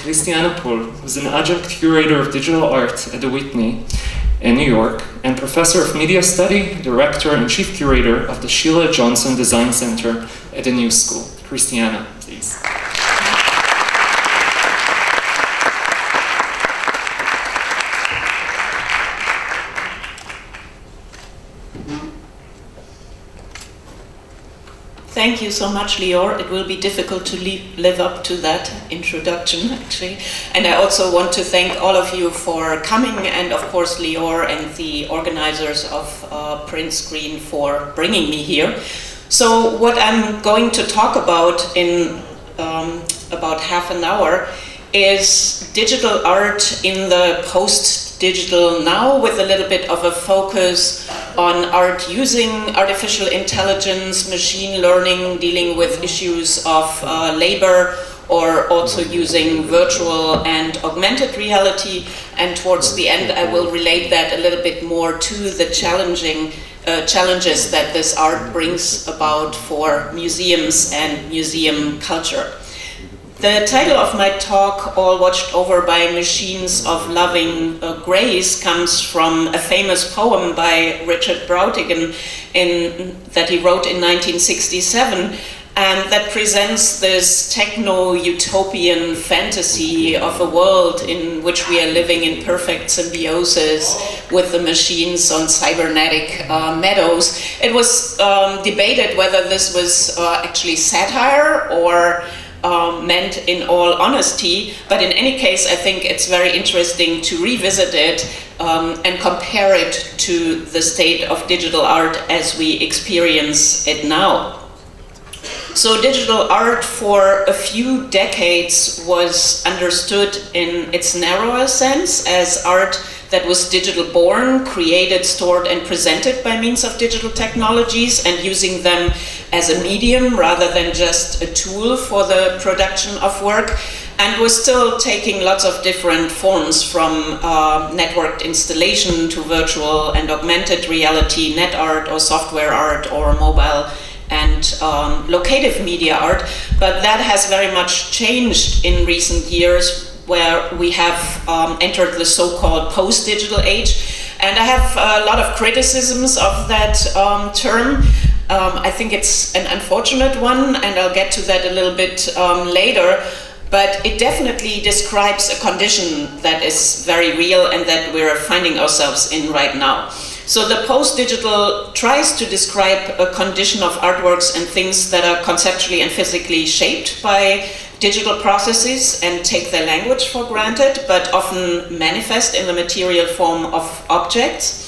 Christiane Paul, who's an adjunct curator of digital art at the Whitney in New York, and professor of media study, director and chief curator of the Sheila Johnson Design Center at the New School. Christiane, please. Thank you so much, Lior. It will be difficult to live up to that introduction, actually. And I also want to thank all of you for coming, and of course Lior and the organizers of Print Screen for bringing me here. So what I'm going to talk about in about half an hour is digital art in the post-digital now, with a little bit of a focus on art using artificial intelligence, machine learning, dealing with issues of labor, or also using virtual and augmented reality. And towards the end, I will relate that a little bit more to the challenges that this art brings about for museums and museum culture. The title of my talk, All Watched Over by Machines of Loving Grace, comes from a famous poem by Richard Brautigan that he wrote in 1967, and that presents this techno-utopian fantasy of a world in which we are living in perfect symbiosis with the machines on cybernetic meadows. It was debated whether this was actually satire or meant in all honesty, but in any case I think it's very interesting to revisit it and compare it to the state of digital art as we experience it now. So digital art for a few decades was understood in its narrower sense as art that was digital born, created, stored and presented by means of digital technologies, and using them as a medium rather than just a tool for the production of work, and was still taking lots of different forms, from networked installation to virtual and augmented reality, net art or software art or mobile and locative media art. But that has very much changed in recent years, where we have entered the so-called post-digital age. And I have a lot of criticisms of that term. I think it's an unfortunate one, and I'll get to that a little bit later. But it definitely describes a condition that is very real and that we're finding ourselves in right now. So the post-digital tries to describe a condition of artworks and things that are conceptually and physically shaped by digital processes and take their language for granted, but often manifest in the material form of objects.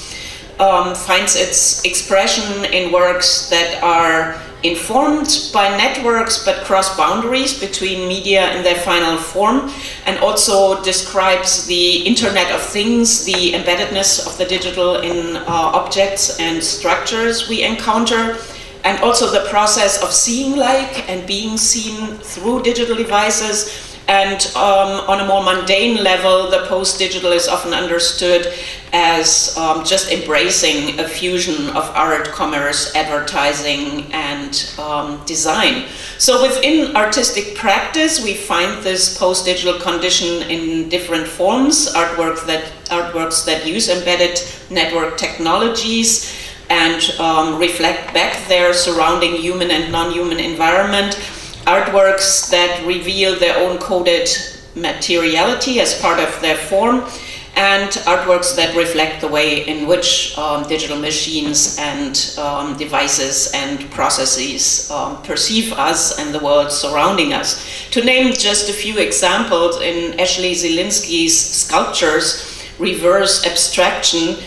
Finds its expression in works that are informed by networks but cross boundaries between media in their final form, and also describes the Internet of Things, the embeddedness of the digital in objects and structures we encounter, and also the process of seeing like and being seen through digital devices. And on a more mundane level, the post-digital is often understood as just embracing a fusion of art, commerce, advertising, and design. So within artistic practice, we find this post-digital condition in different forms: artworks that use embedded network technologies and reflect back their surrounding human and non-human environment, artworks that reveal their own coded materiality as part of their form, and artworks that reflect the way in which digital machines and devices and processes perceive us and the world surrounding us. To name just a few examples, in Ashley Zielinski's sculptures, Reverse Abstraction,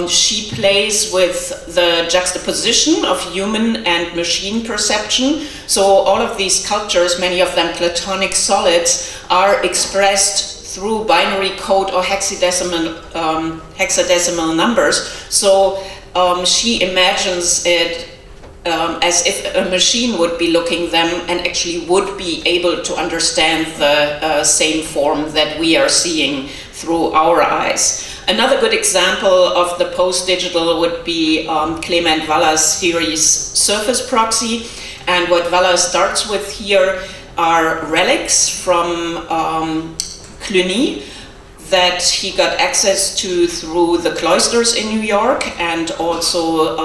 she plays with the juxtaposition of human and machine perception. So all of these sculptures, many of them platonic solids, are expressed through binary code or hexadecimal numbers. So she imagines it as if a machine would be looking them and actually would be able to understand the same form that we are seeing through our eyes. Another good example of the post-digital would be Clement Valles' series Surface Proxy. And what Valles starts with here are relics from Cluny that he got access to through the cloisters in New York, and also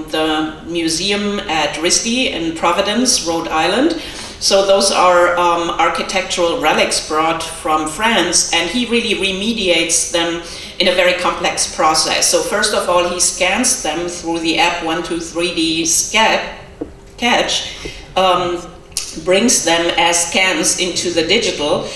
the museum at Risty in Providence, Rhode Island. So those are architectural relics brought from France, and he really remediates them in a very complex process. So first of all, he scans them through the app 123D Sketch, brings them as scans into the digital,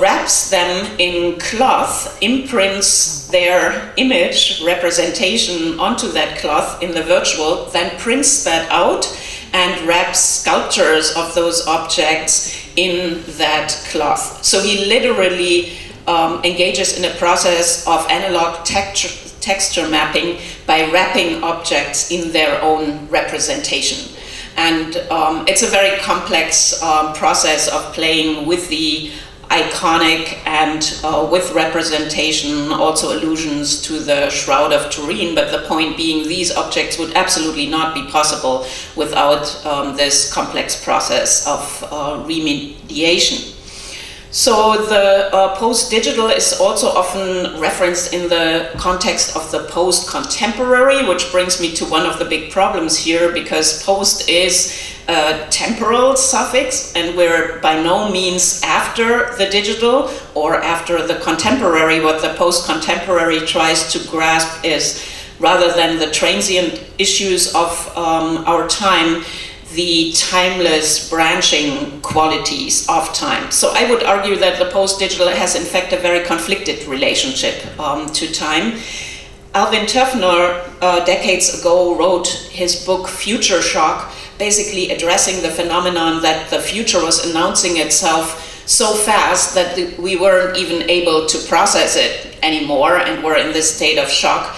wraps them in cloth, imprints their image representation onto that cloth in the virtual, then prints that out and wraps sculptures of those objects in that cloth. So he literally engages in a process of analog texture mapping by wrapping objects in their own representation. And it's a very complex process of playing with the iconic and with representation, also allusions to the Shroud of Turin, but the point being these objects would absolutely not be possible without this complex process of remediation. So the post-digital is also often referenced in the context of the post-contemporary, which brings me to one of the big problems here, because post is a temporal suffix, and we're by no means after the digital or after the contemporary. What the post-contemporary tries to grasp is, rather than the transient issues of our time, the timeless branching qualities of time. So I would argue that the post-digital has in fact a very conflicted relationship to time. Alvin Toffner decades ago wrote his book Future Shock, basically addressing the phenomenon that the future was announcing itself so fast that we weren't even able to process it anymore and were in this state of shock.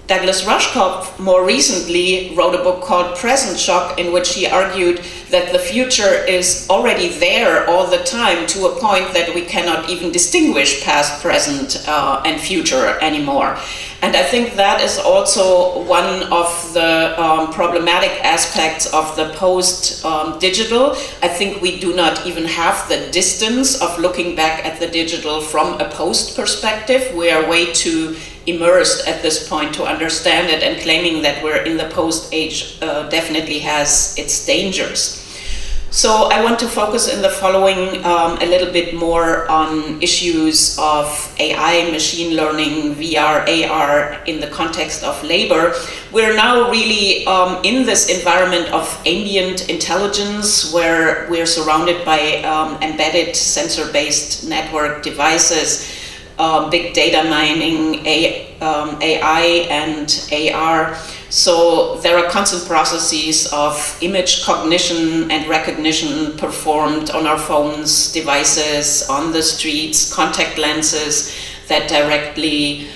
Douglas Rushkoff more recently wrote a book called Present Shock, in which he argued that the future is already there all the time, to a point that we cannot even distinguish past, present, and future anymore. And I think that is also one of the problematic aspects of the post-digital. I think we do not even have the distance of looking back at the digital from a post perspective. We are way too immersed at this point to understand it, and claiming that we're in the post age definitely has its dangers. So I want to focus in the following a little bit more on issues of AI, machine learning, VR, AR in the context of labor. We're now really in this environment of ambient intelligence, where we're surrounded by embedded sensor-based network devices, big data mining, AI and AR. So there are constant processes of image cognition and recognition performed on our phones, devices, on the streets, contact lenses that directly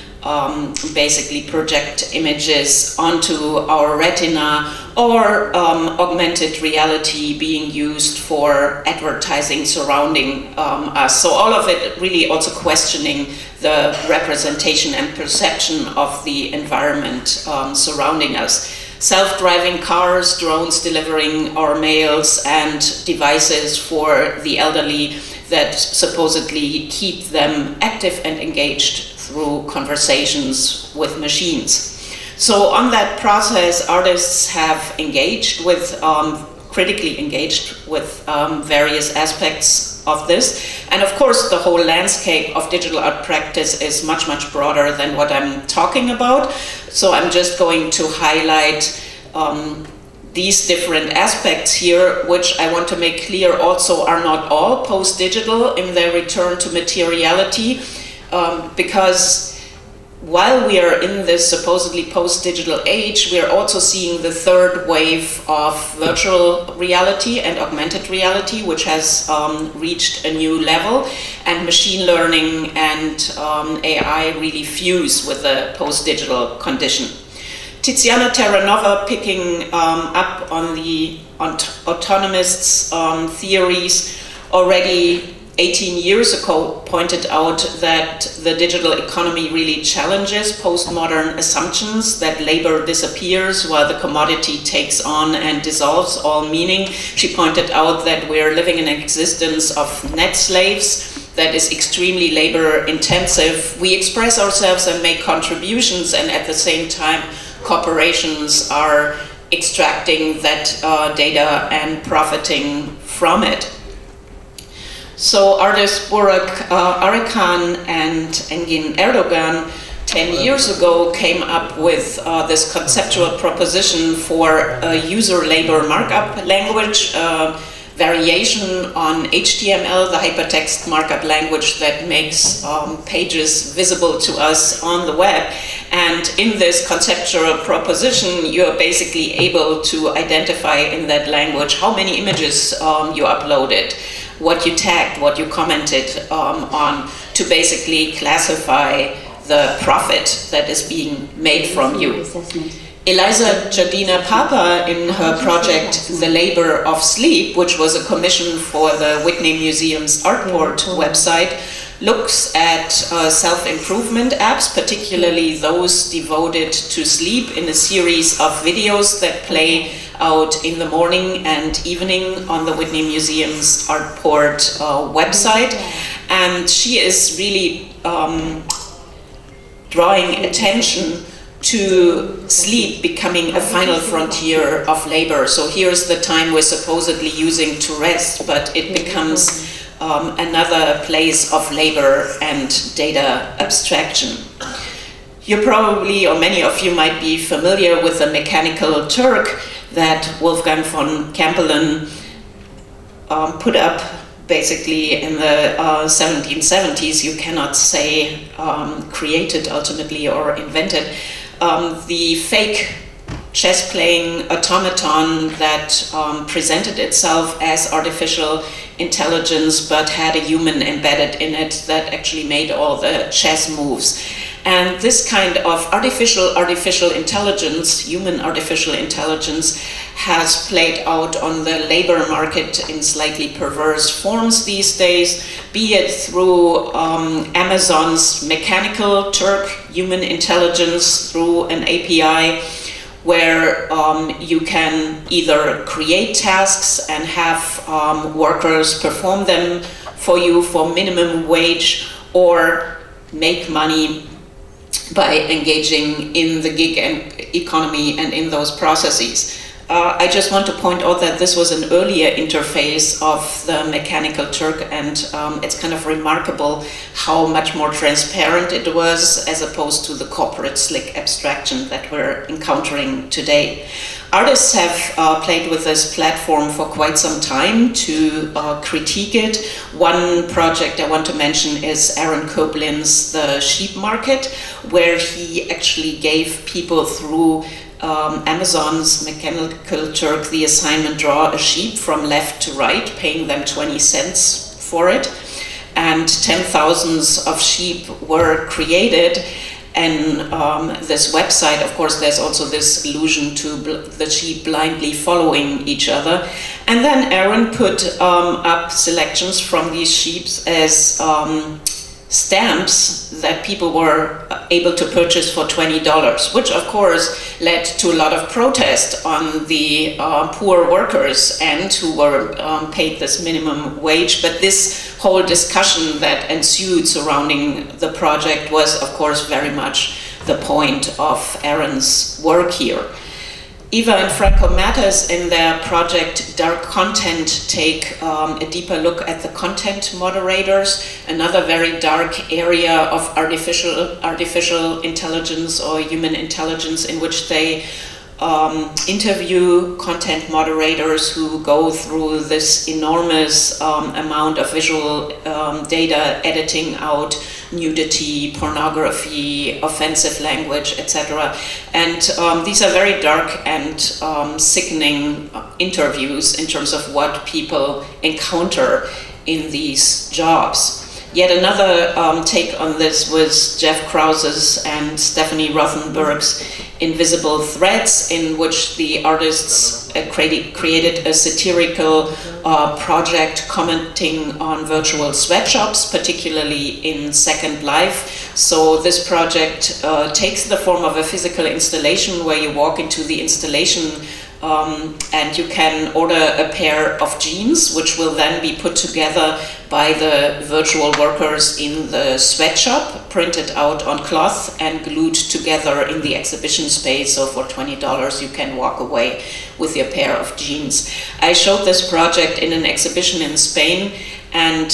basically project images onto our retina, or augmented reality being used for advertising surrounding us. So all of it really also questioning the representation and perception of the environment surrounding us. Self-driving cars, drones delivering our mails, and devices for the elderly that supposedly keep them active and engaged through conversations with machines. So on that process, artists have engaged with, critically engaged with various aspects of this. And of course, the whole landscape of digital art practice is much, much broader than what I'm talking about. So I'm just going to highlight these different aspects here, which I want to make clear also are not all post-digital in their return to materiality, because while we are in this supposedly post-digital age, we are also seeing the third wave of virtual reality and augmented reality, which has reached a new level, and machine learning and AI really fuse with the post-digital condition. Tiziana Terranova, picking up on the autonomists' theories, already 18 years ago pointed out that the digital economy really challenges postmodern assumptions that labor disappears while the commodity takes on and dissolves all meaning. She pointed out that we're living in an existence of net slaves that is extremely labor intensive. We express ourselves and make contributions, and at the same time corporations are extracting that data and profiting from it. So artists Burak Arıkan and Engin Erdogan 10 years ago came up with this conceptual proposition for a user labor markup language, variation on HTML, the hypertext markup language that makes pages visible to us on the web. And in this conceptual proposition, you are basically able to identify in that language how many images you uploaded, what you tagged, what you commented on, to basically classify the profit that is being made from you. Eliza Jardina Papa, in her project The Labor of Sleep, which was a commission for the Whitney Museum's Artport website, looks at self-improvement apps, particularly those devoted to sleep, in a series of videos that play out in the morning and evening on the Whitney Museum's Artport website. And she is really drawing attention to sleep becoming a final frontier of labor. So here's the time we're supposedly using to rest, but it becomes another place of labor and data abstraction. You probably, or many of you might be familiar with the mechanical Turk that Wolfgang von Kempelen put up basically in the 1770s. You cannot say created ultimately or invented. The fake chess-playing automaton that presented itself as artificial intelligence but had a human embedded in it that actually made all the chess moves. And this kind of artificial intelligence, human artificial intelligence, has played out on the labor market in slightly perverse forms these days, be it through Amazon's mechanical Turk human intelligence through an API where you can either create tasks and have workers perform them for you for minimum wage, or make money by engaging in the gig economy and in those processes. I just want to point out that this was an earlier interface of the mechanical Turk, and it's kind of remarkable how much more transparent it was as opposed to the corporate slick abstraction that we're encountering today. Artists have played with this platform for quite some time to critique it. One project I want to mention is Aaron Copland's The Sheep Market, where he actually gave people through Amazon's mechanical Turk the assignment: draw a sheep from left to right, paying them 20 cents for it. And 10,000s of sheep were created. And this website, of course, there's also this illusion to the sheep blindly following each other. And then Aaron put up selections from these sheep as stamps that people were able to purchase for $20, which of course led to a lot of protest on the poor workers and who were paid this minimum wage. But this whole discussion that ensued surrounding the project was of course very much the point of Aaron's work here. Eva and Franco Matters in their project Dark Content take a deeper look at the content moderators, another very dark area of artificial intelligence or human intelligence, in which they interview content moderators who go through this enormous amount of visual data, editing out nudity, pornography, offensive language, etc. And these are very dark and sickening interviews in terms of what people encounter in these jobs. Yet another take on this was Jeff Krause's and Stephanie Rothenberg's Invisible Threads, in which the artists created a satirical project commenting on virtual sweatshops, particularly in Second Life. So this project takes the form of a physical installation where you walk into the installation and you can order a pair of jeans, which will then be put together by the virtual workers in the sweatshop, printed out on cloth and glued together in the exhibition space. So for $20 you can walk away with your pair of jeans. I showed this project in an exhibition in Spain, and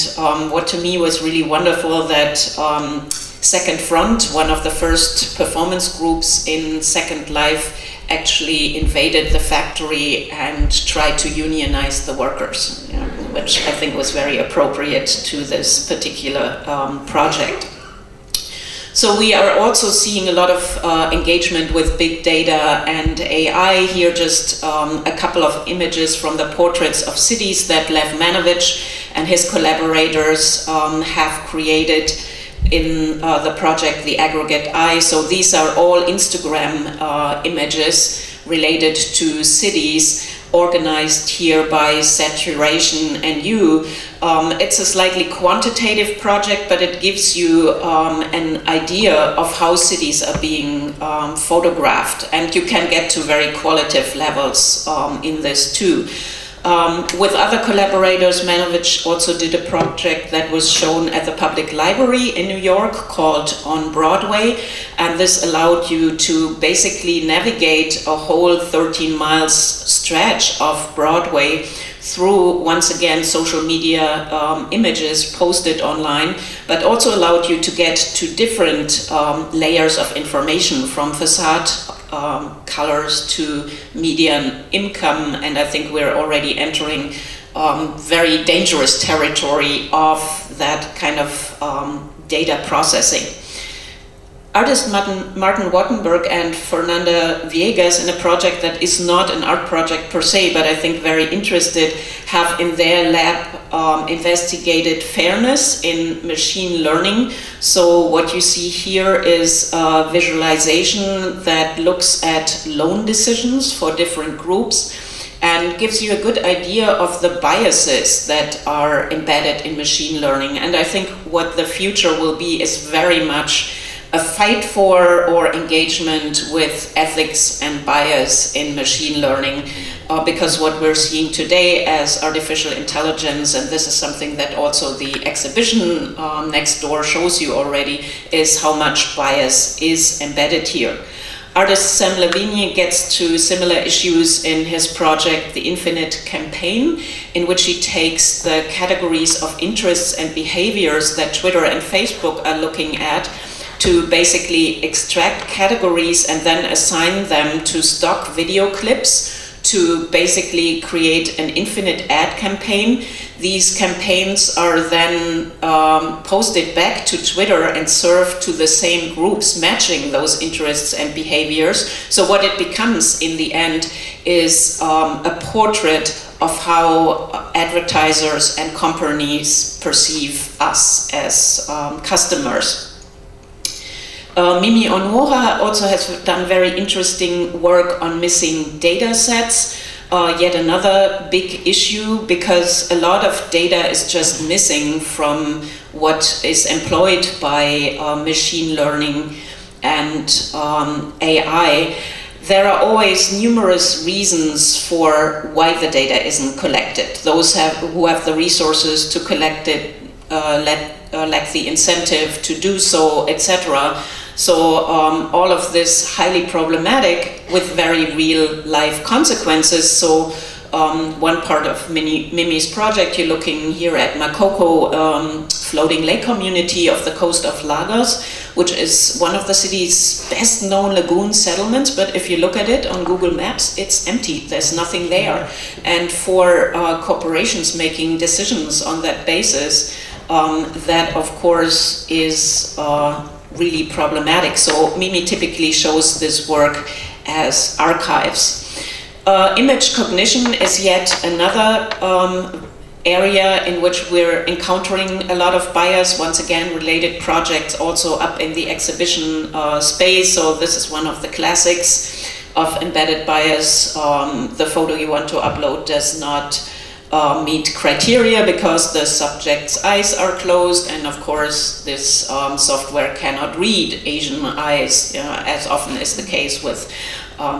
what to me was really wonderful that Second Front, one of the first performance groups in Second Life, actually invaded the factory and tried to unionize the workers, which I think was very appropriate to this particular project. So we are also seeing a lot of engagement with big data and AI. Here just a couple of images from the portraits of cities that Lev Manovich and his collaborators have created in the project The Aggregate Eye. So these are all Instagram images related to cities, organized here by saturation and hue. It's a slightly quantitative project, but it gives you an idea of how cities are being photographed, and you can get to very qualitative levels in this too. With other collaborators, Manovich also did a project that was shown at the Public Library in New York called On Broadway, and this allowed you to basically navigate a whole 13 miles stretch of Broadway through, once again, social media images posted online, but also allowed you to get to different layers of information, from facade colors to median income, and I think we're already entering very dangerous territory of that kind of data processing. Artist Martin Wattenberg and Fernanda Viegas, in a project that is not an art project per se, but I think very interested, have in their lab investigated fairness in machine learning. So what you see here is a visualization that looks at loan decisions for different groups and gives you a good idea of the biases that are embedded in machine learning. And I think what the future will be is very much a fight for or engagement with ethics and bias in machine learning, because what we're seeing today as artificial intelligence, and this is something that also the exhibition next door shows you already, is how much bias is embedded here. Artist Sam Lavigne gets to similar issues in his project, The Infinite Campaign, in which he takes the categories of interests and behaviors that Twitter and Facebook are looking at to basically extract categories and then assign them to stock video clips to basically create an infinite ad campaign. These campaigns are then posted back to Twitter and served to the same groups matching those interests and behaviors. So what it becomes in the end is a portrait of how advertisers and companies perceive us as customers. Mimi Onora also has done very interesting work on missing data sets. Yet another big issue, because a lot of data is just missing from what is employed by machine learning and AI. There are always numerous reasons for why the data isn't collected. Those who have the resources to collect it lack the incentive to do so, etc. So all of this highly problematic with very real life consequences. So one part of Mimi's project, you're looking here at Makoko floating lake community off the coast of Lagos, which is one of the city's best known lagoon settlements, but if you look at it on Google Maps, it's empty, there's nothing there. And for corporations making decisions on that basis, that of course is really problematic. So Mimi typically shows this work as archives. Image cognition is yet another area in which we're encountering a lot of bias, once again related projects also up in the exhibition space. So this is one of the classics of embedded bias. The photo you want to upload does not meet criteria because the subject's eyes are closed, and of course this software cannot read Asian eyes, as often is the case with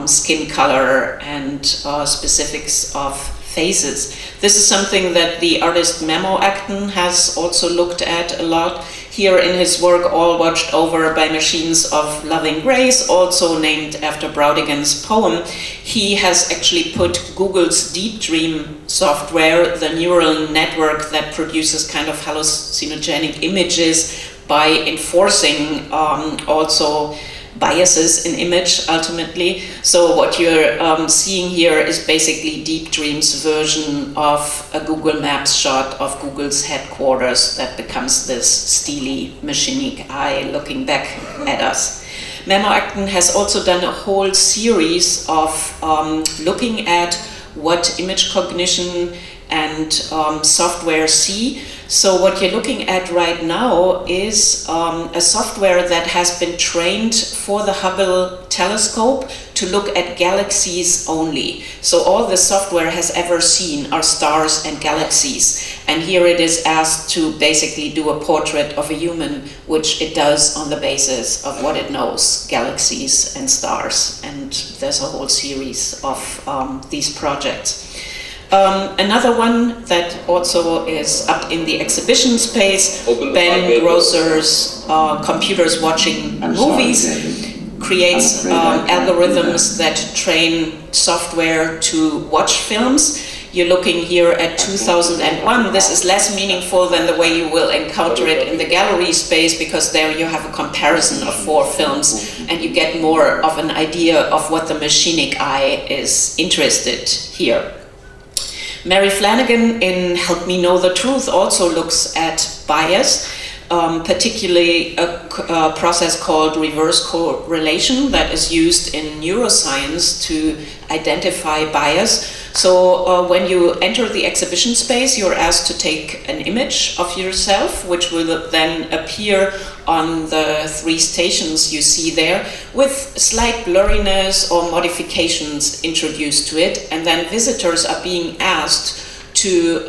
skin color and specifics of faces. This is something that the artist Memo Acton has also looked at a lot. Here in his work, All Watched Over by Machines of Loving Grace, also named after Brautigan's poem, he has actually put Google's Deep Dream software, the neural network that produces kind of hallucinogenic images, by enforcing also biases in image ultimately. So what you're seeing here is basically Deep Dream's version of a Google Maps shot of Google's headquarters that becomes this steely machinic eye looking back at us. Memo Acton has also done a whole series of looking at what image cognition and software see. So what you're looking at right now is a software that has been trained for the Hubble telescope to look at galaxies only. So all the software has ever seen are stars and galaxies. And here it is asked to basically do a portrait of a human, which it does on the basis of what it knows, galaxies and stars. And there's a whole series of these projects. Another one that also is up in the exhibition space, Ben Grosser's Computers Watching Movies, creates algorithms that train software to watch films. You're looking here at 2001. This is less meaningful than the way you will encounter it in the gallery space, because there you have a comparison of 4 films and you get more of an idea of what the machinic eye is interested here. Mary Flanagan in Help Me Know the Truth also looks at bias, particularly a process called reverse correlation that is used in neuroscience to identify bias. So when you enter the exhibition space, you're asked to take an image of yourself, which will then appear on the 3 stations you see there, with slight blurriness or modifications introduced to it. And then visitors are being asked to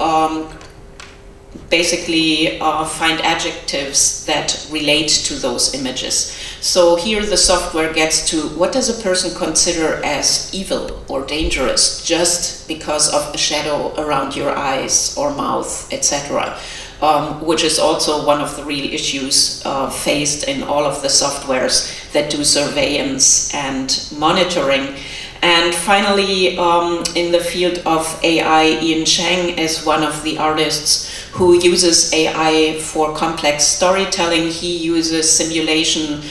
basically find adjectives that relate to those images. So here the software gets to what does a person consider as evil or dangerous just because of a shadow around your eyes or mouth, etc. Which is also one of the real issues faced in all of the softwares that do surveillance and monitoring. And finally, in the field of AI, Ian Chang is one of the artists who uses AI for complex storytelling. He uses simulation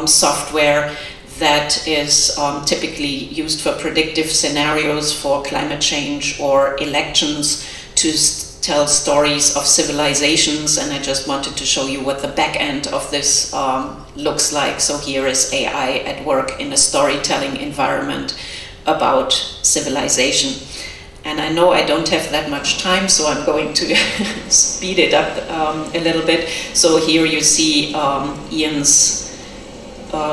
software that is typically used for predictive scenarios for climate change or elections to tell stories of civilizations. And I just wanted to show you what the back end of this looks like. So here is AI at work in a storytelling environment about civilization. And I know I don't have that much time, so I'm going to speed it up a little bit. So here you see Ian's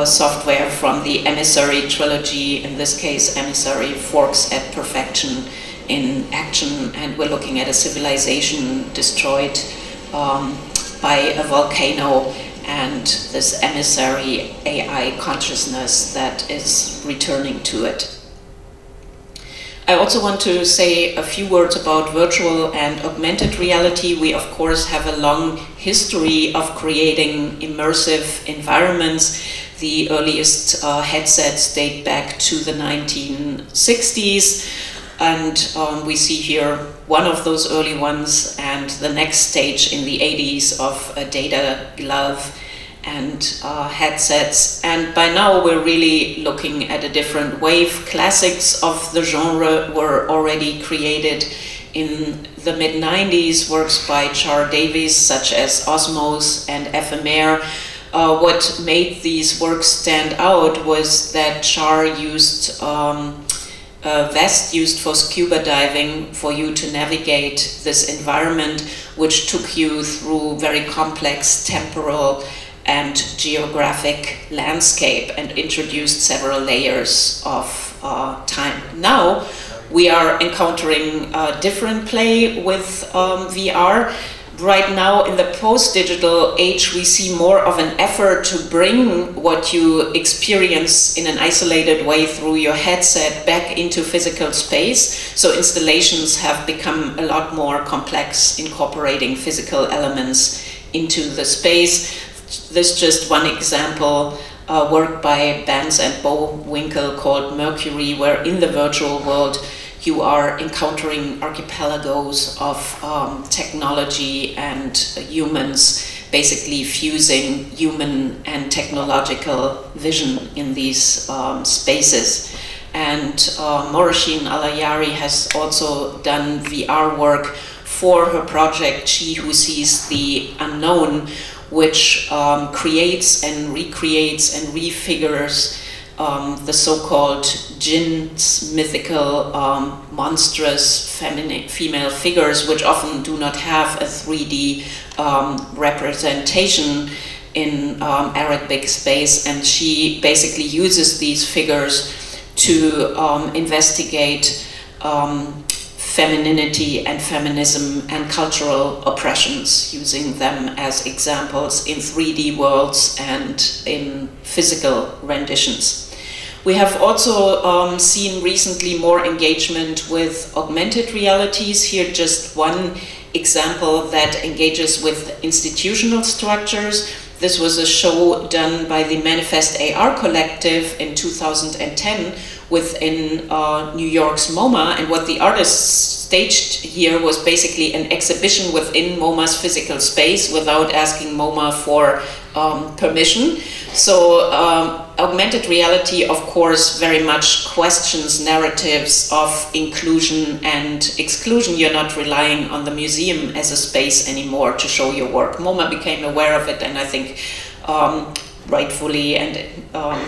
software from the Emissary trilogy, in this case Emissary Forks at Perfection in action, and we're looking at a civilization destroyed by a volcano and this emissary AI consciousness that is returning to it. I also want to say a few words about virtual and augmented reality. We of course have a long history of creating immersive environments. The earliest headsets date back to the 1960s, and we see here one of those early ones, and the next stage in the 80s of a data glove and headsets. And by now we're really looking at a different wave. Classics of the genre were already created in the mid-90s, works by Char Davies such as Osmos and Ephemer. What made these works stand out was that Char used a vest used for scuba diving for you to navigate this environment, which took you through very complex temporal and geographic landscape and introduced several layers of time. Now we are encountering a different play with VR. Right now, in the post-digital age, we see more of an effort to bring what you experience in an isolated way through your headset back into physical space. So installations have become a lot more complex, incorporating physical elements into the space. This is just one example, work by Bands and Bowinkle called Mercury, where in the virtual world you are encountering archipelagos of technology and humans, basically fusing human and technological vision in these spaces. And Moroshin Alayari has also done VR work for her project She Who Sees the Unknown, which creates and recreates and refigures the so-called jinns, mythical, monstrous female figures, which often do not have a 3D representation in Arabic space. And she basically uses these figures to investigate femininity and feminism and cultural oppressions, using them as examples in 3D worlds and in physical renditions. We have also seen recently more engagement with augmented realities. Here just one example that engages with institutional structures. This was a show done by the Manifest AR Collective in 2010 within New York's MoMA, and what the artists staged here was basically an exhibition within MoMA's physical space without asking MoMA for permission. So augmented reality, of course, very much questions narratives of inclusion and exclusion. You're not relying on the museum as a space anymore to show your work. MoMA became aware of it, and I think rightfully and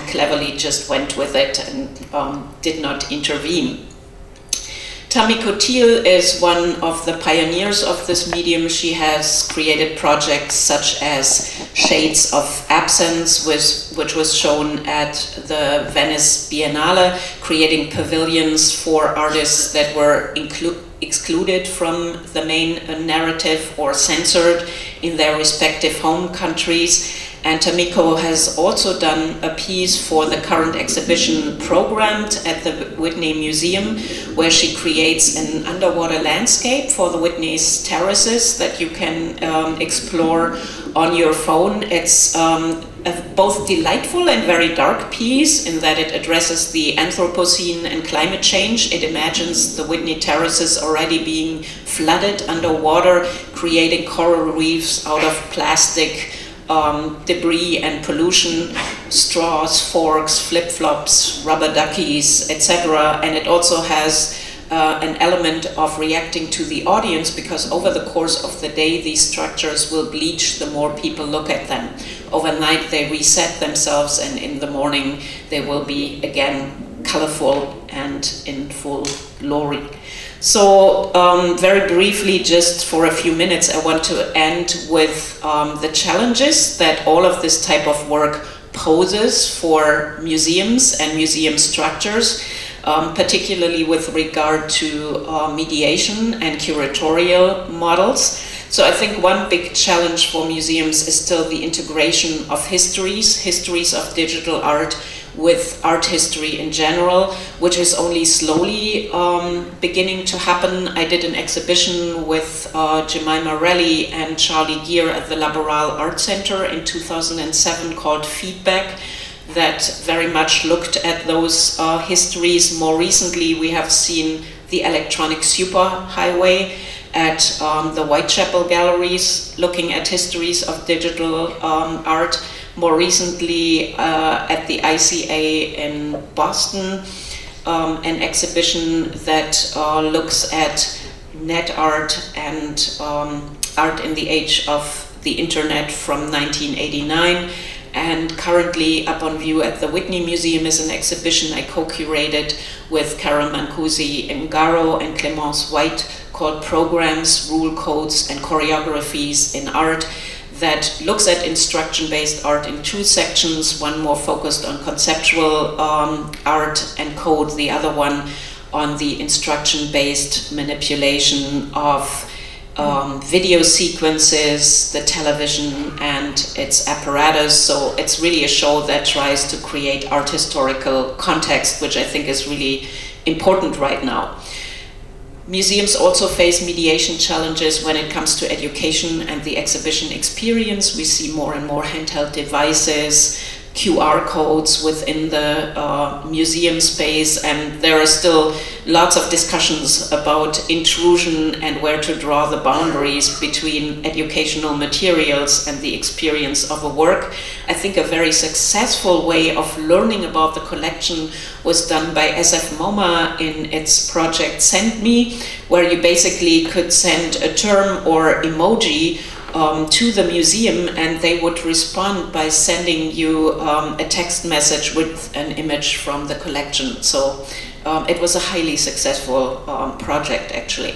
cleverly just went with it and did not intervene. Tamiko Thiel is one of the pioneers of this medium. She has created projects such as Shades of Absence, which was shown at the Venice Biennale, creating pavilions for artists that were excluded from the main narrative or censored in their respective home countries. And Tamiko has also done a piece for the current exhibition Programmed at the Whitney Museum, where she creates an underwater landscape for the Whitney's terraces that you can explore on your phone. It's a both delightful and very dark piece in that it addresses the Anthropocene and climate change. It imagines the Whitney terraces already being flooded underwater, creating coral reefs out of plastic, debris and pollution, straws, forks, flip-flops, rubber duckies, etc. And it also has an element of reacting to the audience, because over the course of the day these structures will bleach the more people look at them. Overnight they reset themselves, and in the morning they will be again colorful and in full glory. So very briefly, just for a few minutes, I want to end with the challenges that all of this type of work poses for museums and museum structures, particularly with regard to mediation and curatorial models. So I think one big challenge for museums is still the integration of histories of digital art with art history in general, which is only slowly beginning to happen. I did an exhibition with Jemima Relly and Charlie Gear at the Laboral Art Center in 2007 called Feedback, that very much looked at those histories. More recently, we have seen the Electronic Superhighway at the Whitechapel Galleries, looking at histories of digital art. More recently, at the ICA in Boston, an exhibition that looks at net art and art in the age of the internet from 1989. And currently up on view at the Whitney Museum is an exhibition I co-curated with Carol Mancusi Ngaro and Clemence White called Programs, Rule Codes and Choreographies in Art, that looks at instruction-based art in two sections, one more focused on conceptual art and code, the other one on the instruction-based manipulation of video sequences, the television and its apparatus. So it's really a show that tries to create art historical context, which I think is really important right now. Museums also face mediation challenges when it comes to education and the exhibition experience. We see more and more handheld devices, QR codes within the museum space, and there are still lots of discussions about intrusion and where to draw the boundaries between educational materials and the experience of a work. I think a very successful way of learning about the collection was done by SF MoMA in its project Send Me, where you basically could send a term or emoji to the museum, and they would respond by sending you a text message with an image from the collection. So it was a highly successful project, actually.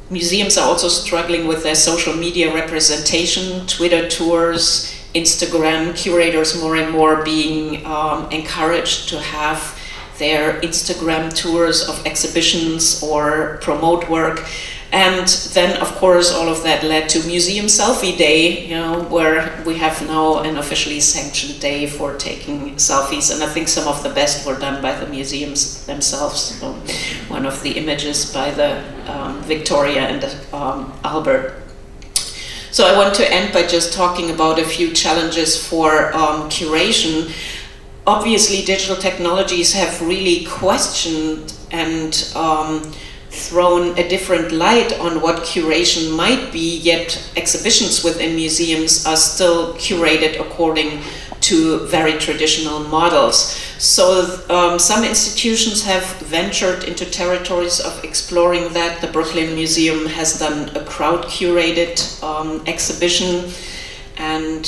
Museums are also struggling with their social media representation, Twitter tours, Instagram, curators more and more being encouraged to have their Instagram tours of exhibitions or promote work. And then, of course, all of that led to Museum Selfie Day, you know, where we have now an officially sanctioned day for taking selfies. And I think some of the best were done by the museums themselves. So one of the images by the Victoria and Albert. So I want to end by just talking about a few challenges for curation. Obviously, digital technologies have really questioned and thrown a different light on what curation might be, yet exhibitions within museums are still curated according to very traditional models. So some institutions have ventured into territories of exploring that. The Brooklyn Museum has done a crowd-curated exhibition, and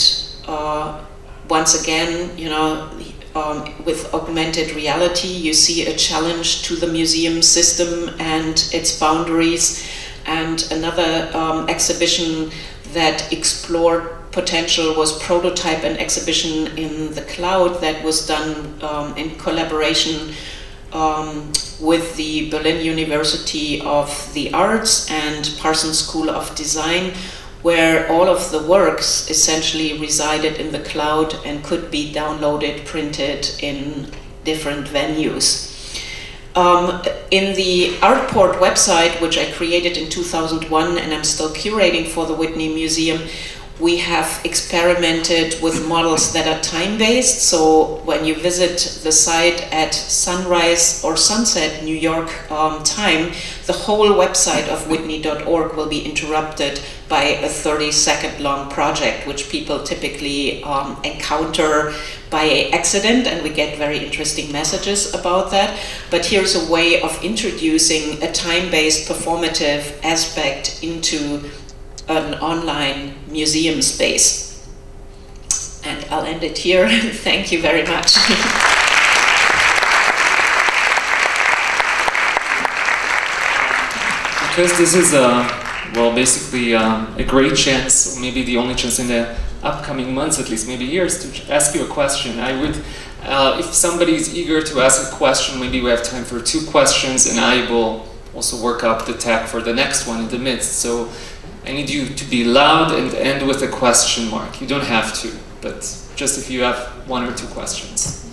once again, you know, with augmented reality, you see a challenge to the museum system and its boundaries. And another exhibition that explored potential was Prototype, an exhibition in the cloud that was done in collaboration with the Berlin University of the Arts and Parsons School of Design, where all of the works essentially resided in the cloud and could be downloaded, printed in different venues. In the Artport website, which I created in 2001 and I'm still curating for the Whitney Museum, we have experimented with models that are time-based. So when you visit the site at sunrise or sunset New York time, the whole website of whitney.org will be interrupted by a 30-second long project, which people typically encounter by accident, and we get very interesting messages about that. But here's a way of introducing a time-based performative aspect into an online museum space. And I'll end it here. Thank you very much. Because this is well, basically a great chance, maybe the only chance in the upcoming months, at least maybe years, to ask you a question. I would, if somebody is eager to ask a question, maybe we have time for 2 questions, and I will also work up the tag for the next one in the midst. So I need you to be loud and end with a question mark. You don't have to, but just if you have 1 or 2 questions.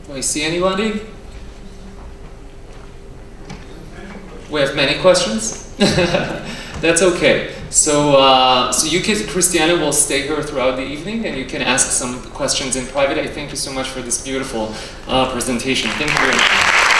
Do I see anybody? We have many questions? That's okay. So, so you can, Christiane will stay here throughout the evening, and you can ask some questions in private. I thank you so much for this beautiful presentation. Thank you very much.